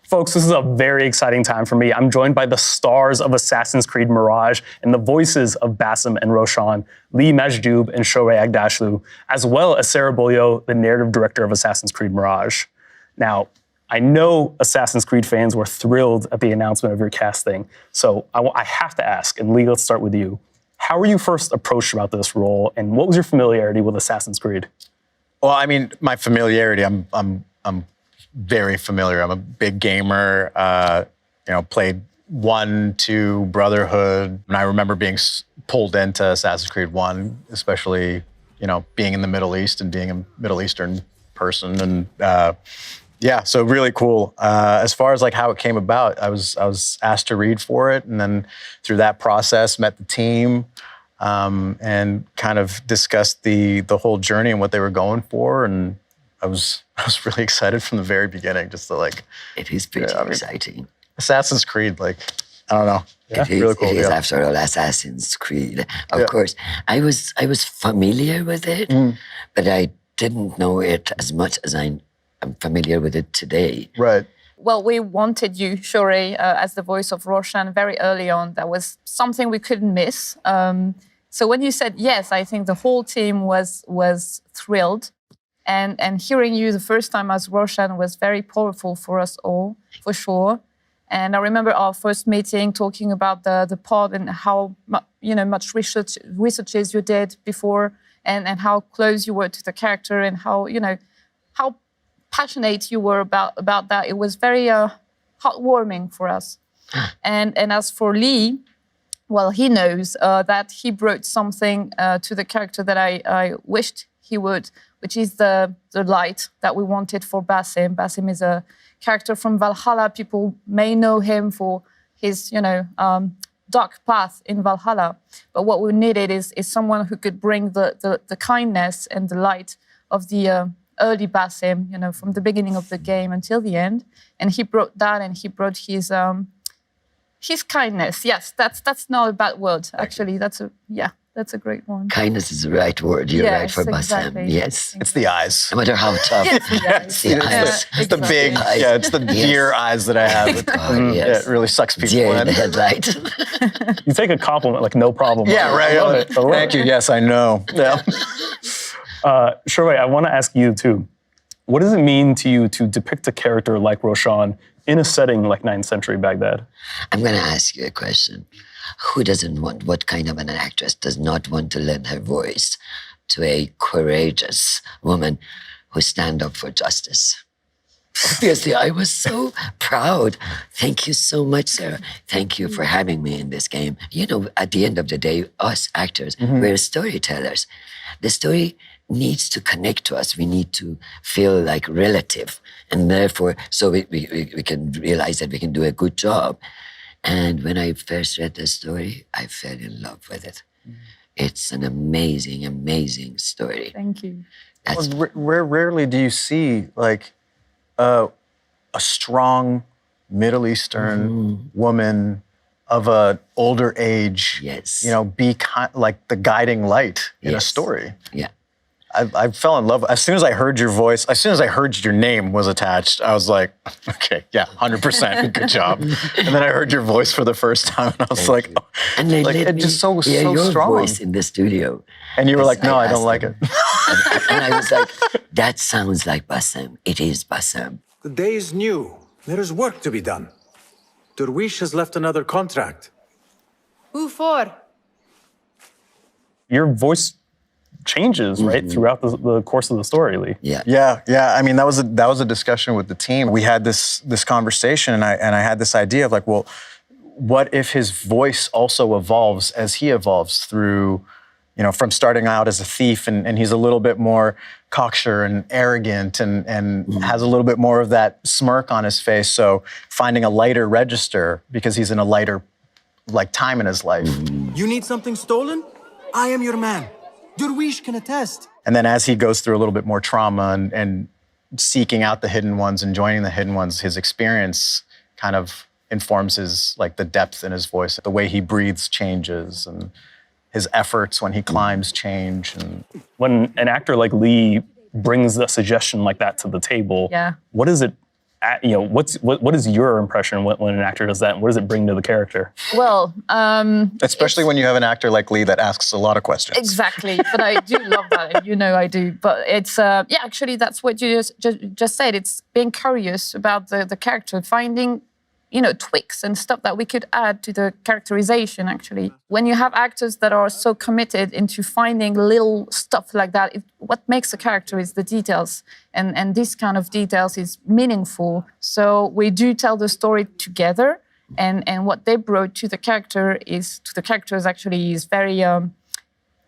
Folks, this is a very exciting time for me. I'm joined by the stars of Assassin Creed Mirage and the voices of Basim and Roshan, Lee Majdoub and Shohreh Aghdashloo, as well as Sarah Beaulieu, the narrative director of Assassin Creed Mirage. Now, I know Assassin's Creed fans were thrilled at the announcement of your casting, so I have to ask, and Lee, let's start with you. How were you first approached about this role, and what was your familiarity with Assassin's Creed? Well, I mean, my familiarity, I'm very familiar. I'm a big gamer, played 1, 2, Brotherhood. And I remember being pulled into Assassin's Creed 1, especially, being in the Middle East and being a Middle Eastern person. And yeah, so really cool. As far as like how it came about, I was asked to read for it. And then through that process, met the team and kind of discussed the whole journey and what they were going for. And I was really excited from the very beginning, just to like. It is pretty exciting. Assassin's Creed, like, I don't know. Yeah, it is, really cool. It is after all Assassin's Creed. Of course, I was familiar with it, but I didn't know it as much as I'm familiar with it today. Right. Well, we wanted you, Shohreh, as the voice of Roshan very early on. That was something we couldn't miss. So when you said yes, I think the whole team was thrilled. And hearing you the first time as Roshan was very powerful for us all, for sure. And I remember our first meeting talking about the part and how much researches you did before, and how close you were to the character, and how passionate you were about that. It was very heartwarming for us. And as for Lee, well, he knows that he brought something to the character that I wished he would, which is the light that we wanted for Basim. Basim is a character from Valhalla. People may know him for his, dark path in Valhalla. But what we needed is someone who could bring the kindness and the light of the early Basim, from the beginning of the game until the end. And he brought that, and he brought his kindness. Yes, that's not a bad word. Actually, that's a great one. Kindness is the right word. You're right for exactly. Basim. Yes. It's the eyes. No matter how tough. It's the eyes. It's the big, it's the deer eyes that I have. Yes. It really sucks people Deer in in. the headlight. You take a compliment like no problem. Yeah, right. I love it. Thank you. Yes, I know. Yeah. Shohreh, I want to ask you too. What does it mean to you to depict a character like Roshan in a setting like 9th century Baghdad? I'm going to ask you a question. Who doesn't want, what kind of an actress does not want to lend her voice to a courageous woman who stand up for justice? Obviously, I was so proud. Thank you so much, Sarah. Thank you for having me in this game. At the end of the day, us actors, we're storytellers. The story needs to connect to us. We need to feel like relative. And therefore, so we can realize that we can do a good job. And when I first read the story, I fell in love with it. It's an amazing, amazing story. Thank you. Rarely do you see like a strong Middle Eastern woman of an older age, be like the guiding light in a story. Yeah. I fell in love. As soon as I heard your voice, as soon as I heard your name was attached, I was like, okay, yeah, 100%, good job. And then I heard your voice for the first time, and I was like, oh, and they let me just so hear your strong. voice in the studio. And you were like, no, I don't like it. And I was like, that sounds like Basim. It is Basim. The day is new. There is work to be done. Derwish has left another contract. Who for? Your voice changes, right, throughout the course of the story, Lee. Yeah. I mean, that was a discussion with the team. We had this conversation, and I had this idea of like, well, what if his voice also evolves as he evolves through, from starting out as a thief, and he's a little bit more cocksure and arrogant, and has a little bit more of that smirk on his face. So finding a lighter register because he's in a lighter time in his life. You need something stolen? I am your man. Derwish can attest. And then as he goes through a little bit more trauma and seeking out the hidden ones and joining the hidden ones, his experience kind of informs the depth in his voice. The way he breathes changes, and his efforts when he climbs change. And when an actor like Lee brings a suggestion like that to the table, what does it what is your impression when an actor does that, and what does it bring to the character? Well, Especially when you have an actor like Lee that asks a lot of questions. exactly. But I do love that, and you know I do. But it's actually that's what you just said. It's being curious about the character, finding tweaks and stuff that we could add to the characterization, actually. When you have actors that are so committed into finding little stuff like that, what makes a character is the details. And this kind of details is meaningful. So we do tell the story together. And what they brought to the characters actually is very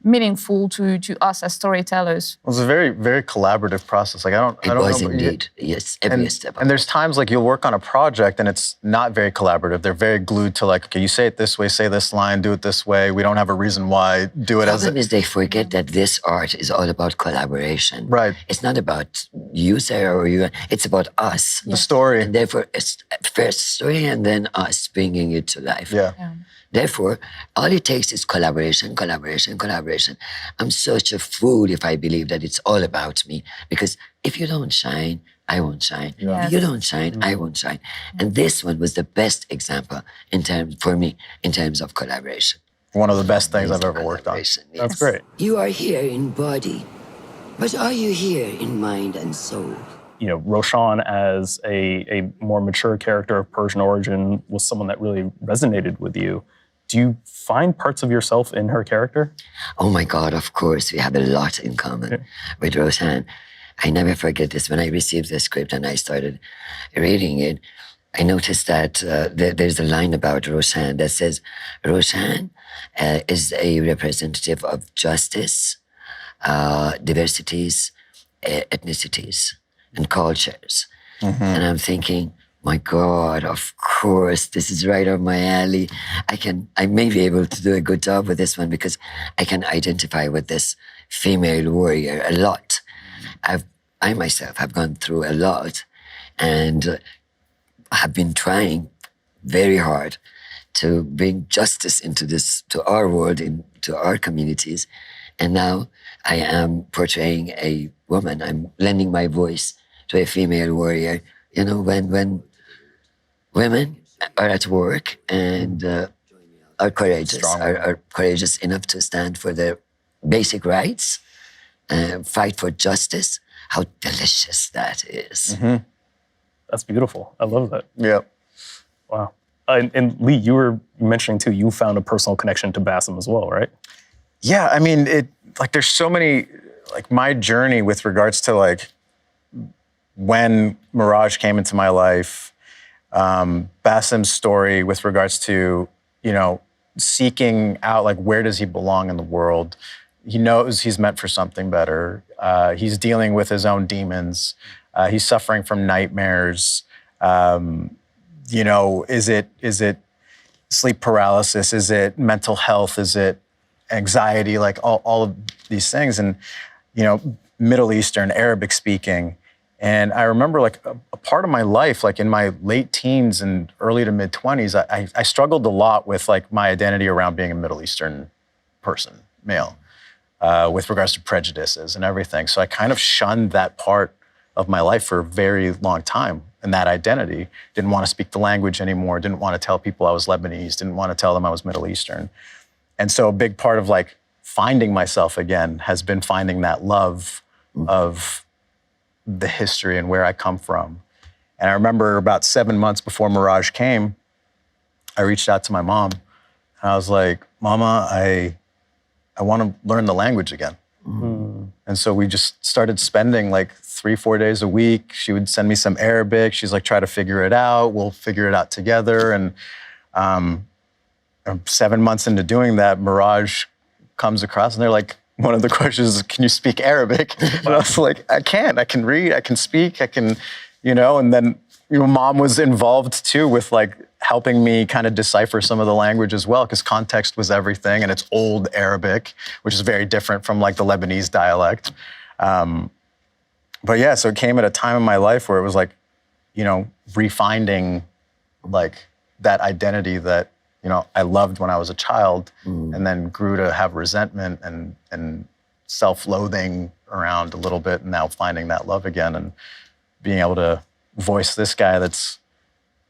meaningful to us as storytellers. It was a very, very collaborative process. Like I don't It know. was indeed, yes, every step. And there's times like you'll work on a project and it's not very collaborative. They're very glued to like, okay, you say it this way, say this line, do it this way. We don't have a reason why. Do it as. The problem is they forget that this art is all about collaboration. Right. It's not about you, Sarah, or you. It's about us. The story. And therefore, it's first story and then us bringing it to life. Yeah. Therefore, all it takes is collaboration, collaboration, collaboration. I'm such a fool if I believe that it's all about me. Because if you don't shine, I won't shine. Yes. If you don't shine, I won't shine. And this one was the best example for me in terms of collaboration. One of the best things I've ever worked on. Yes. That's great. You are here in body, but are you here in mind and soul? Roshan as a more mature character of Persian origin was someone that really resonated with you. Do you find parts of yourself in her character? Oh my God, of course. We have a lot in common with Roshan. I never forget this. When I received the script and I started reading it, I noticed that there's a line about Roshan that says, Roshan is a representative of justice, diversities, ethnicities, and cultures. And I'm thinking, my God, of course, this is right up my alley. I may be able to do a good job with this one because I can identify with this female warrior a lot. I myself have gone through a lot and have been trying very hard to bring justice to our world, into our communities. And now I am portraying a woman. I'm lending my voice to a female warrior. When women are at work and are courageous enough to stand for their basic rights, fight for justice, how delicious that is. That's beautiful. I love that. Yeah. Wow. And Lee, you were mentioning too, you found a personal connection to Basim as well, right? Yeah, I mean, there's so many, my journey with regards to when Mirage came into my life, Basim's story with regards to, seeking out, where does he belong in the world? He knows he's meant for something better. He's dealing with his own demons. He's suffering from nightmares. Is it sleep paralysis? Is it mental health? Is it anxiety? All of these things. And, Middle Eastern, Arabic speaking. And I remember a part of my life, in my late teens and early to mid 20s, I struggled a lot with my identity around being a Middle Eastern person, male, with regards to prejudices and everything. So I kind of shunned that part of my life for a very long time, and that identity. Didn't want to speak the language anymore, didn't want to tell people I was Lebanese, didn't want to tell them I was Middle Eastern. And so a big part of finding myself again has been finding that love of the history and where I come from. And I remember about 7 months before Mirage came, I reached out to my mom and I was like, Mama, I want to learn the language again. And so we just started spending 3-4 days a week. She would send me some Arabic. She's try to figure it out. We'll figure it out together. And 7 months into doing that, Mirage comes across and they're one of the questions is, can you speak Arabic? And I was I can read, I can speak, I can, and then Mom was involved too with helping me kind of decipher some of the language as well, because context was everything, and it's old Arabic, which is very different from the Lebanese dialect. But yeah, so it came at a time in my life where it was refinding that identity that, I loved when I was a child, and then grew to have resentment and self-loathing around a little bit, and now finding that love again and being able to voice this guy that's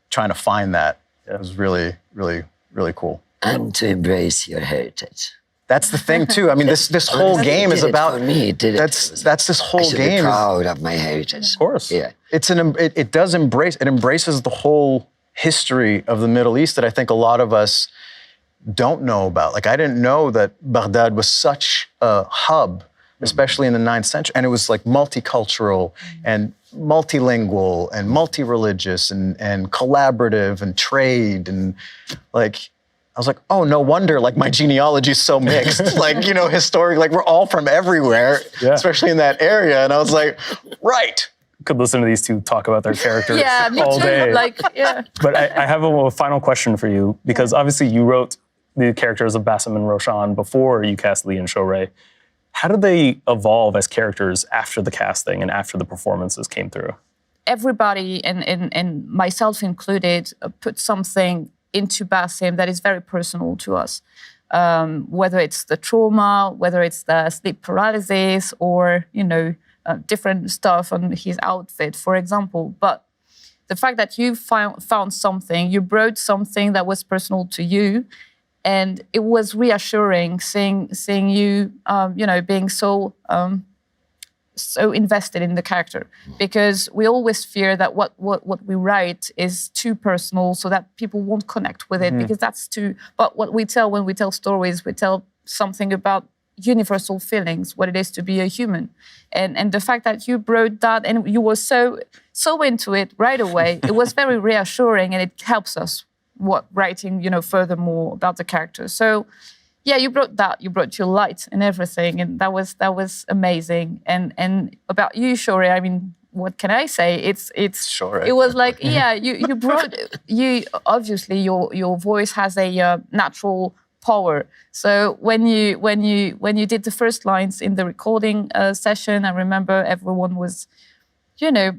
trying to find that. It was really, really, really cool. And to embrace your heritage. That's the thing too. I mean, this whole Honestly, game it is did it about for me. It did it. that's this I whole should be game. proud of my heritage. Of course. Yeah. It does embraces the whole history of the Middle East that I think a lot of us don't know about. Like I didn't know that Baghdad was such a hub, especially in the 9th century, and it was like multicultural and multilingual and multi-religious and collaborative and trade and like. I was like, oh, no wonder, like, my genealogy is so mixed. Like, you know, historic, like, we're all from everywhere, especially in that area. And I was like, right. Could listen to these two talk about their characters Yeah, me all too. day. Like, yeah. But I have a final question for you, because obviously you wrote the characters of Basim and Roshan before you cast Lee and Shohreh. How did they evolve as characters after the casting and after the performances came through? Everybody, and myself included, put something into Basim that is very personal to us. Whether it's the trauma, whether it's the sleep paralysis, or, you know, different stuff on his outfit, for example. But the fact that you found something, you brought something that was personal to you, and it was reassuring seeing you, you know, being so invested in the character, because we always fear that what we write is too personal, so that people won't connect with it, because that's too. But what we tell when we tell stories, we tell something about universal feelings, what it is to be a human, and the fact that you brought that and you were so into it right away, it was very reassuring, and it helps us writing, you know, furthermore about the character. So. Yeah, you brought that. You brought your light and everything, and that was amazing. And about you, Shohreh, I mean, what can I say? It's Shohreh. It was like, yeah, you brought obviously your voice has a natural power. So when you did the first lines in the recording session, I remember everyone was, you know,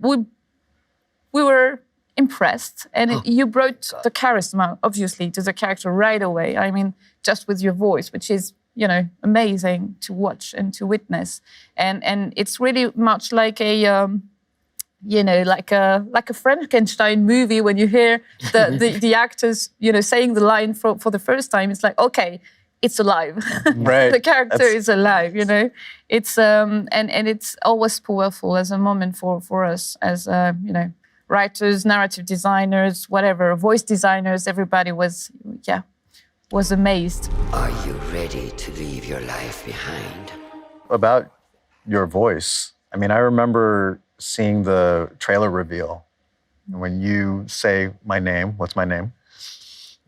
we were impressed, and you brought the charisma, obviously, to the character right away. I mean, just with your voice, which is, you know, amazing to watch and to witness, and it's really much like a, you know, like a Frankenstein movie when you hear the actors, you know, saying the line for the first time. It's like, okay, it's alive. Right. The character is alive. You know, it's and it's always powerful as a moment for us as you know, writers, narrative designers, whatever, voice designers. Everybody was amazed. Are you ready to leave your life behind? About your voice, I mean, I remember seeing the trailer reveal. When you say my name, what's my name?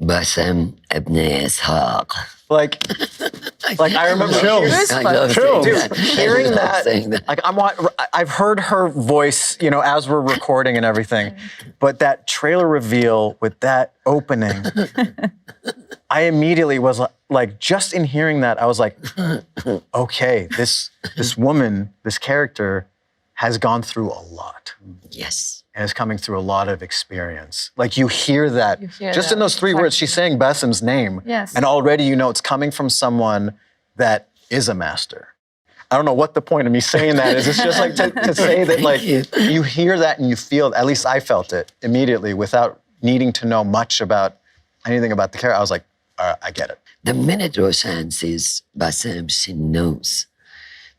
Basim ibn Ishaq. Like I remember hearing that. Like I've heard her voice, you know, as we're recording and everything, but that trailer reveal with that opening, I immediately was like, just in hearing that, I was like, okay, this woman, this character, has gone through a lot. Yes. And is coming through a lot of experience. Like you hear that, just in those three exactly. words, she's saying Basim's name. Yes. And already you know it's coming from someone that is a master. I don't know what the point of me saying that is. It's just like to say that, like, you hear that and you feel, at least I felt it immediately without needing to know much about anything about the character. I was like, I get it. The minute Roshan sees Basim, she knows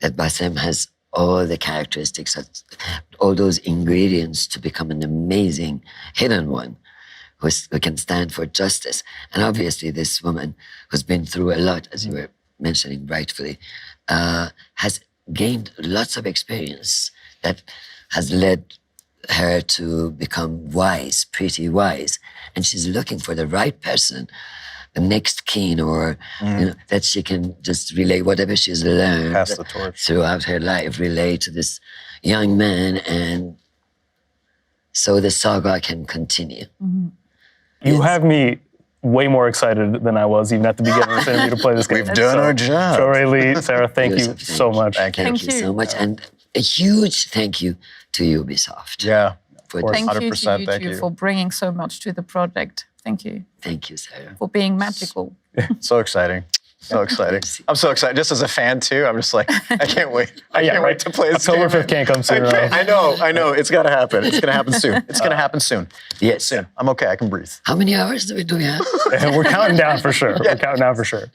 that Basim has all the characteristics, all those ingredients to become an amazing hidden one who can stand for justice. And obviously this woman who's been through a lot, as you were mentioning rightfully, has gained lots of experience that has led her to become wise, pretty wise. And she's looking for the right person, the next king, or you know, that she can just relay whatever she's learned Pass the torch. throughout her life, relay to this young man, and so the saga can continue. You have me way more excited than I was even at the beginning of this interview to play this game. We've done our job. Shohreh, Lee, Sarah, thank you Yusuf, so much. Thank you. Thank you so much, and a huge thank you to Ubisoft. Yeah. For course. this. Thank you to 100%, you thank two you. for bringing so much to the project. Thank you Thank you, Sarah. for being magical. So exciting. So exciting. I'm so excited. Just as a fan too, I'm just like, I can't wait. I can't wait to play this October game. 5th can't come soon. I know. It's got to happen. It's going to happen soon. It's going to happen soon. Yes. Soon. I'm okay. I can breathe. How many hours do we have? We're counting down for sure. We're counting down for sure.